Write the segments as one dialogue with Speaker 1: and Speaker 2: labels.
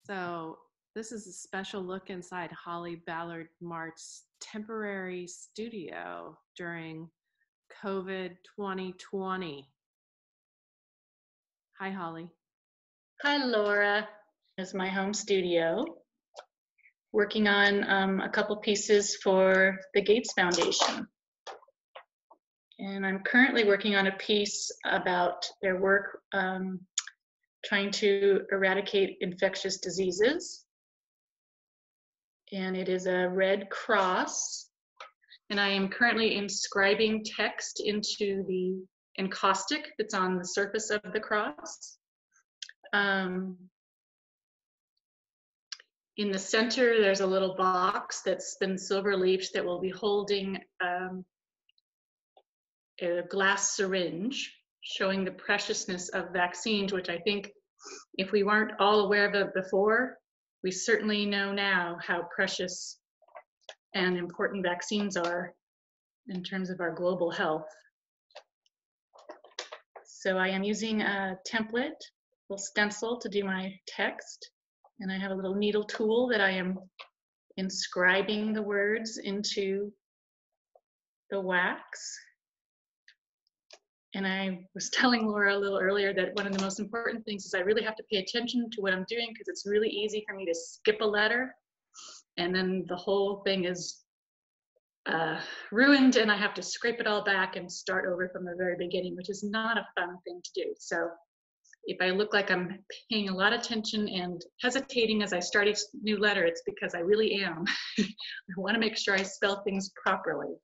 Speaker 1: So this is a special look inside Holly Ballard Martz temporary studio during COVID 2020. Hi, Holly.
Speaker 2: Hi, Laura. This is my home studio, working on a couple pieces for the Gates Foundation. And I'm currently working on a piece about their work trying to eradicate infectious diseases. And it is a red cross. And I am currently inscribing text into the encaustic that's on the surface of the cross. In the center, there's a little box that's been silver leafed that will be holding a glass syringe showing the preciousness of vaccines, which I think if we weren't all aware of it before, we certainly know now how precious and important vaccines are in terms of our global health. So I am using a template, a little stencil to do my text. And I have a little needle tool that I am inscribing the words into the wax. And I was telling Laura a little earlier that one of the most important things is I really have to pay attention to what I'm doing because it's really easy for me to skip a letter and then the whole thing is ruined and I have to scrape it all back and start over from the very beginning, which is not a fun thing to do. So if I look like I'm paying a lot of attention and hesitating as I start each new letter, it's because I really am. I want to make sure I spell things properly.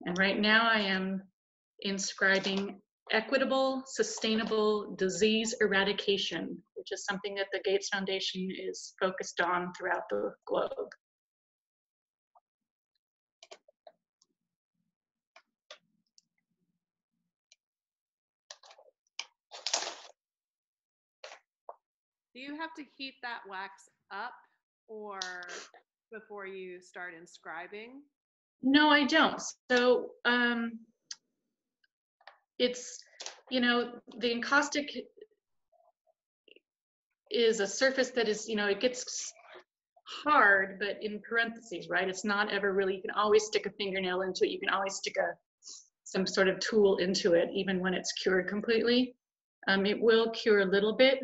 Speaker 2: And right now I am inscribing equitable, sustainable disease eradication, which is something that the Gates Foundation is focused on throughout the globe.
Speaker 1: Do you have to heat that wax up or before you start inscribing?
Speaker 2: No, I don't. So it's, you know, the encaustic is a surface that is, you know, it gets hard, but in parentheses, right? It's not ever really, you can always stick a fingernail into it. You can always stick some sort of tool into it, even when it's cured completely. It will cure a little bit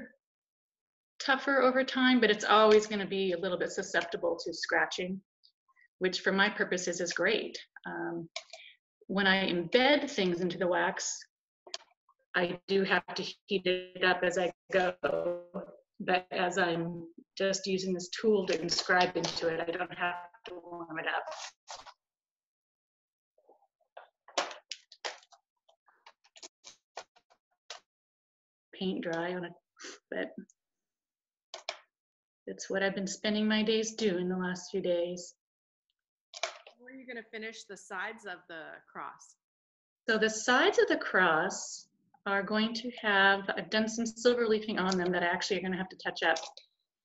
Speaker 2: tougher over time, but it's always going to be a little bit susceptible to scratching, which for my purposes is great. When I embed things into the wax, I do have to heat it up as I go, but as I'm just using this tool to inscribe into it, I don't have to warm it up. Paint dry on it, but it's what I've been spending my days doing the last few days.
Speaker 1: Where are you going to finish the sides of the cross?
Speaker 2: So the sides of the cross are going to have, I've done some silver leafing on them that I actually are going to have to touch up,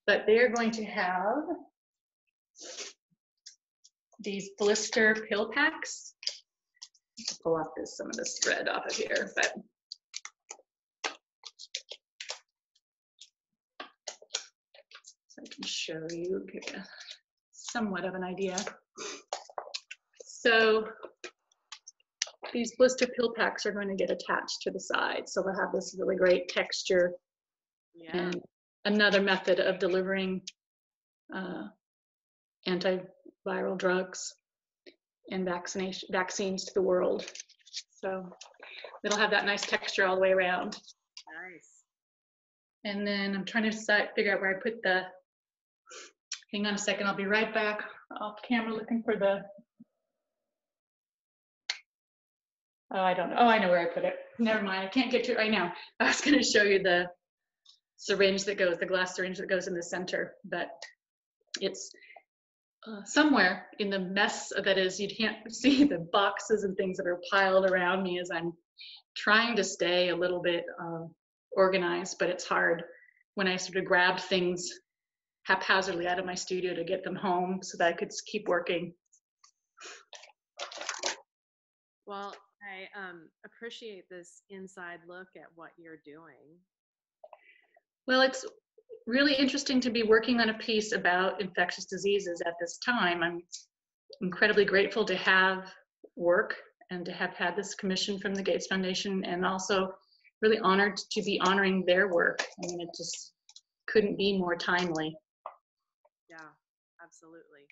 Speaker 2: but they are going to have these blister pill packs. I'll pull off some of this thread off of here, but so I can show you, give you somewhat of an idea. So these blister pill packs are going to get attached to the side, so they'll have this really great texture.
Speaker 1: Yeah.
Speaker 2: And another method of delivering antiviral drugs and vaccines to the world. So it'll have that nice texture all the way around.
Speaker 1: Nice.
Speaker 2: And then I'm trying to figure out where I put the, hang on a second, I'll be right back off camera looking for the, oh, I don't know. Oh, I know where I put it. Never mind, I can't get to it right now. I was going to show you the syringe that goes, the glass syringe that goes in the center, but it's somewhere in the mess that is, you can't see the boxes and things that are piled around me as I'm trying to stay a little bit organized, but it's hard when I sort of grab things haphazardly out of my studio to get them home so that I could keep working.
Speaker 1: Well, I appreciate this inside look at what you're doing.
Speaker 2: Well, it's, really interesting to be working on a piece about infectious diseases at this time. I'm incredibly grateful to have work and to have had this commission from the Gates Foundation, and also really honored to be honoring their work. I mean, it just couldn't be more timely.
Speaker 1: Yeah, absolutely.